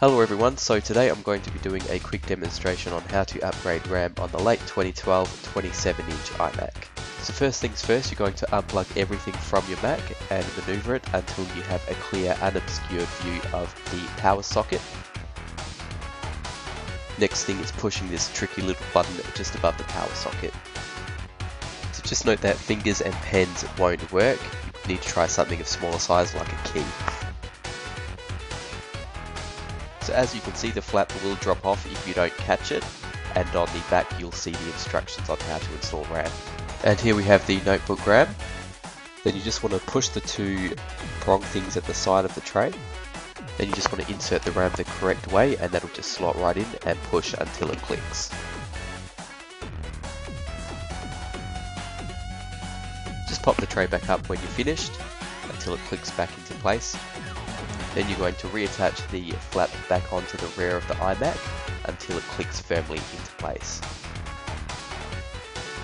Hello everyone, so today I'm going to be doing a quick demonstration on how to upgrade RAM on the late 2012 27-inch iMac. So first things first, you're going to unplug everything from your Mac and maneuver it until you have a clear unobscured view of the power socket. Next thing is pushing this tricky little button just above the power socket. So just note that fingers and pens won't work, you need to try something of smaller size like a key. So as you can see, the flap will drop off if you don't catch it, and on the back you'll see the instructions on how to install RAM. And here we have the notebook RAM. Then you just want to push the two prong things at the side of the tray. Then you just want to insert the RAM the correct way, and that'll just slot right in and push until it clicks. Just pop the tray back up when you're finished until it clicks back into place. Then you're going to reattach the flap back onto the rear of the iMac until it clicks firmly into place.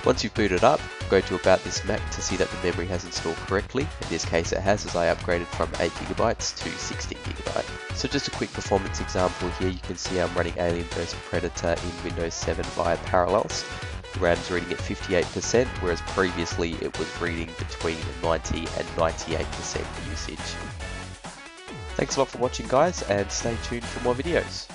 Once you've booted up, go to About This Mac to see that the memory has installed correctly. In this case it has, as I upgraded from 8GB to 16GB. So just a quick performance example here, you can see I'm running Alien vs Predator in Windows 7 via Parallels. The RAM's reading at 58%, whereas previously it was reading between 90 and 98% usage. Thanks a lot for watching guys, and stay tuned for more videos.